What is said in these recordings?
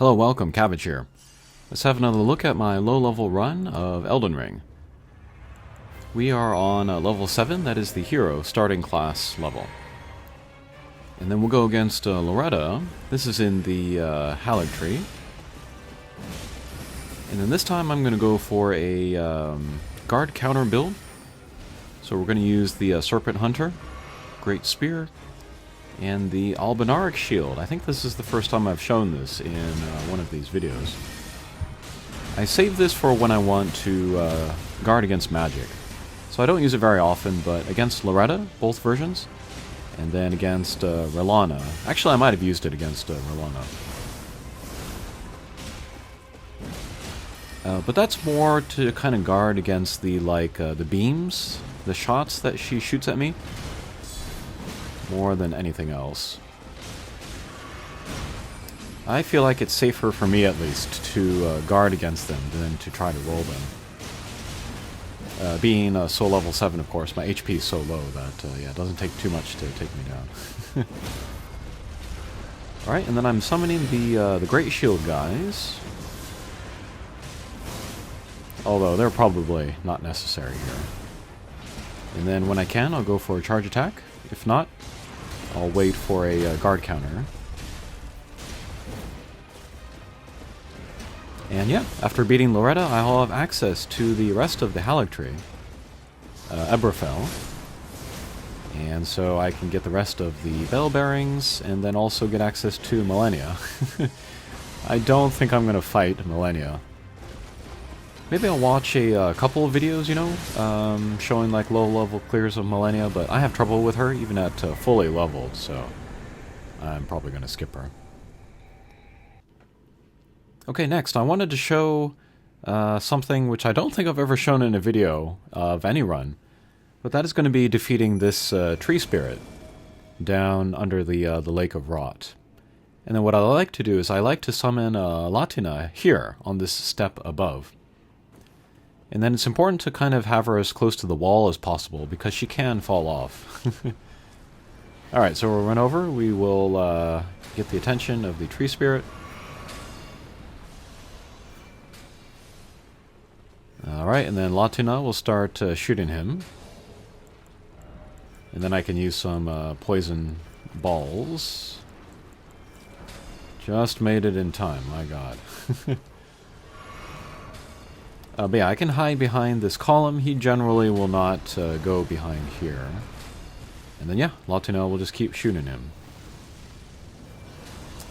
Hello, welcome, Cabbage here. Let's have another look at my low-level run of Elden Ring. We are on level 7, that is the hero starting class level. And then we'll go against Loretta. This is in the Hallig tree. And then this time I'm going to go for a guard counter build. So we're going to use the Serpent Hunter, Great Spear, and the Albinaric Shield. I think this is the first time I've shown this in one of these videos. I save this for when I want to guard against magic. So I don't use it very often, but against Loretta, both versions, and then against Relana. Actually, I might have used it against Relana. But that's more to kind of guard against the the beams, the shots that she shoots at me, more than anything else. I feel like it's safer for me, at least, to guard against them than to try to roll them. Being so level 7, of course, my HP is so low that yeah, it doesn't take too much to take me down. Alright, and then I'm summoning the Great Shield guys. Although they're probably not necessary here. And then when I can, I'll go for a charge attack. If not, I'll wait for a guard counter. And yeah, after beating Loretta, I'll have access to the rest of the Hallig tree. Eberfell. And so I can get the rest of the bell bearings, and then also get access to Millennia. I don't think I'm going to fight Millennia. Maybe I'll watch a couple of videos, you know, showing like low-level clears of Millennia, but I have trouble with her even at fully leveled, so I'm probably going to skip her. Okay, next, I wanted to show something which I don't think I've ever shown in a video of any run, but that is going to be defeating this tree spirit down under the Lake of Rot. And then what I like to do is I like to summon Latina here on this step above. And then it's important to kind of have her as close to the wall as possible, because she can fall off. Alright, so we'll run over. We will get the attention of the tree spirit. Alright, and then Latina will start shooting him. And then I can use some poison balls. Just made it in time, my god. But yeah, I can hide behind this column. He generally will not go behind here. And then yeah, Latina will just keep shooting him.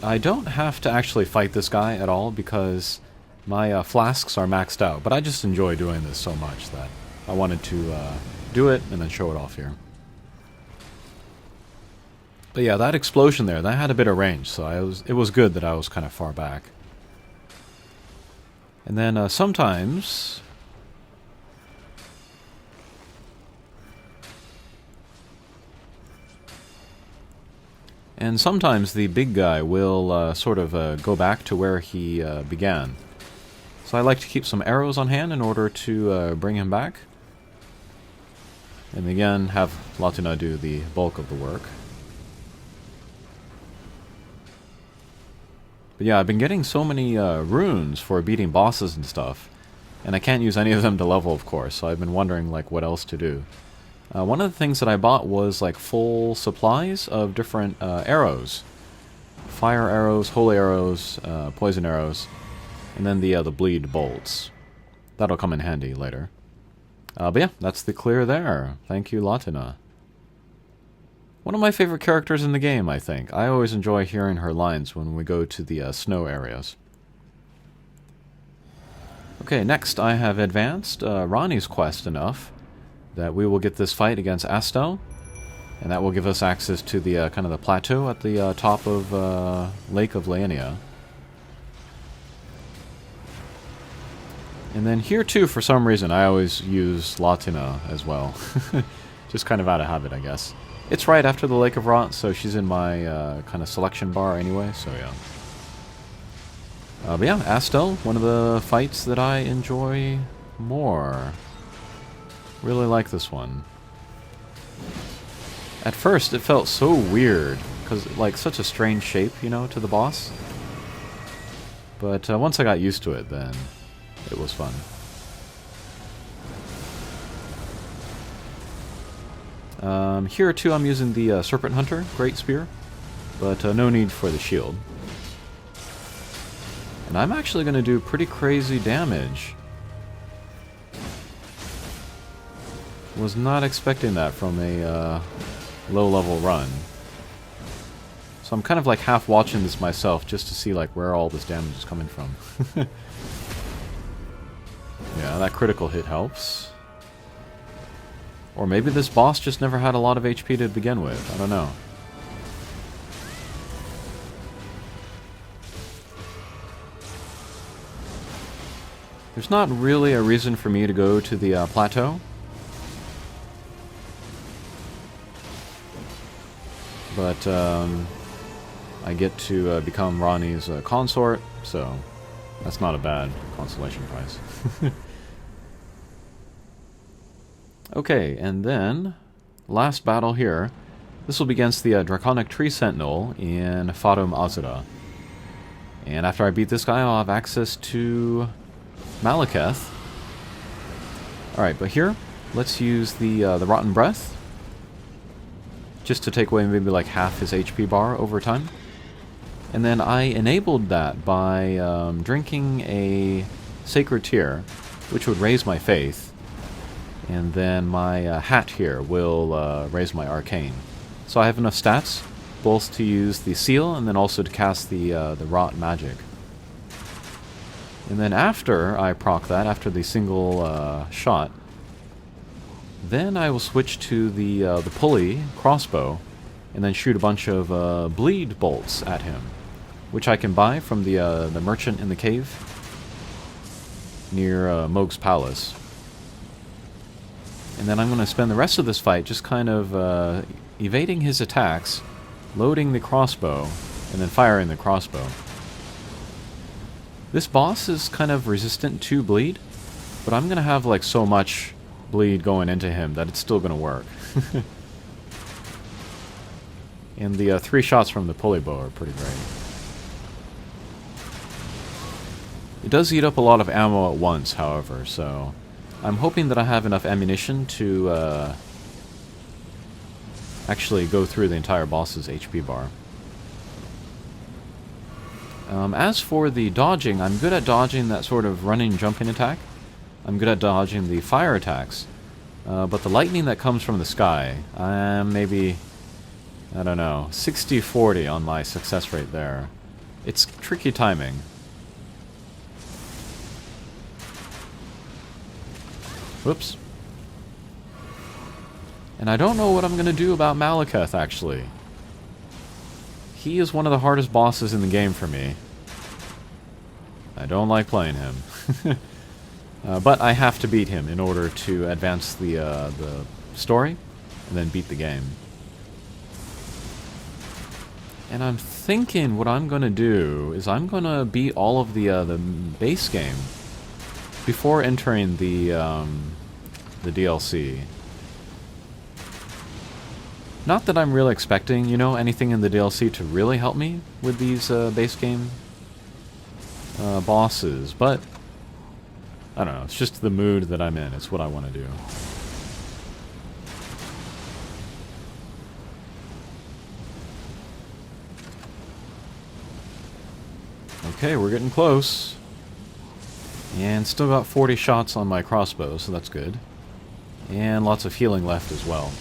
I don't have to actually fight this guy at all because my flasks are maxed out. But I just enjoy doing this so much that I wanted to do it and then show it off here. But yeah, that explosion there, that had a bit of range, so it was good that I was kind of far back. And then sometimes the big guy will sort of go back to where he began. So I like to keep some arrows on hand in order to bring him back. And again, have Latina do the bulk of the work. But yeah, I've been getting so many runes for beating bosses and stuff, and I can't use any of them to level, of course, so I've been wondering like what else to do. One of the things that I bought was like full supplies of different arrows. Fire arrows, holy arrows, poison arrows, and then the bleed bolts. That'll come in handy later. But yeah, that's the clear there. Thank you, Latina. One of my favorite characters in the game, I think. I always enjoy hearing her lines when we go to the snow areas. Okay, next I have advanced Ranni's quest enough that we will get this fight against Astel, and that will give us access to the kind of the plateau at the top of Lake of Laenia. And then here too, for some reason, I always use Latina as well. Just kind of out of habit, I guess. It's right after the Lake of Rot, so she's in my kind of selection bar anyway, so yeah. But yeah, Astel, one of the fights that I enjoy more. Really like this one. At first, it felt so weird, because like such a strange shape, you know, to the boss. But once I got used to it, then it was fun. Here too I'm using the Serpent Hunter Great Spear, but no need for the shield. And I'm actually going to do pretty crazy damage. Was not expecting that from a low-level run. So I'm kind of like half watching this myself just to see like where all this damage is coming from. Yeah, that critical hit helps. Or maybe this boss just never had a lot of HP to begin with. I don't know. There's not really a reason for me to go to the plateau. But I get to become Ronnie's consort, so that's not a bad consolation prize. Okay, and then last battle here. This will be against the Draconic Tree Sentinel in Fatum Azura. And after I beat this guy, I'll have access to Malekith. Alright, but here, let's use the Rotten Breath. Just to take away maybe like half his HP bar over time. And then I enabled that by drinking a Sacred Tear, which would raise my faith. And then my hat here will raise my arcane. So I have enough stats, both to use the seal and then also to cast the rot magic. And then after I proc that, after the single shot, then I will switch to the pulley crossbow, and then shoot a bunch of bleed bolts at him, which I can buy from the merchant in the cave near Mohg's palace. And then I'm going to spend the rest of this fight just kind of evading his attacks, loading the crossbow, and then firing the crossbow. This boss is kind of resistant to bleed, but I'm going to have like so much bleed going into him that it's still going to work. And the 3 shots from the pulley bow are pretty great. It does eat up a lot of ammo at once, however, so I'm hoping that I have enough ammunition to actually go through the entire boss's HP bar. As for the dodging, I'm good at dodging that sort of running, jumping attack. I'm good at dodging the fire attacks. But the lightning that comes from the sky, I'm maybe, I don't know, 60-40 on my success rate there. It's tricky timing. Whoops. And I don't know what I'm going to do about Malekith, actually. He is one of the hardest bosses in the game for me. I don't like playing him. But I have to beat him in order to advance the story, and then beat the game. And I'm thinking what I'm going to do is I'm going to beat all of the base game before entering the DLC. Not that I'm really expecting, you know, anything in the DLC to really help me with these base game bosses, but I don't know, it's just the mood that I'm in, it's what I want to do. Okay, we're getting close. And still got 40 shots on my crossbow, so that's good. And lots of healing left as well.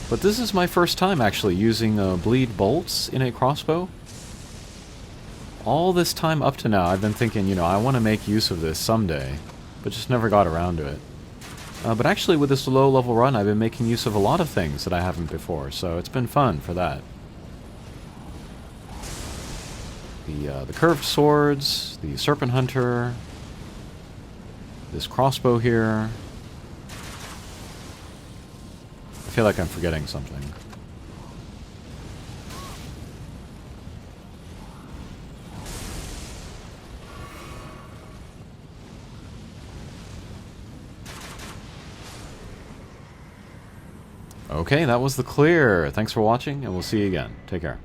But this is my first time actually using bleed bolts in a crossbow. All this time up to now I've been thinking, you know, I want to make use of this someday, but just never got around to it. But actually with this low level run I've been making use of a lot of things that I haven't before, so it's been fun for that. The curved swords, the Serpent Hunter, this crossbow here. I feel like I'm forgetting something. Okay, that was the clear. Thanks for watching, and we'll see you again. Take care.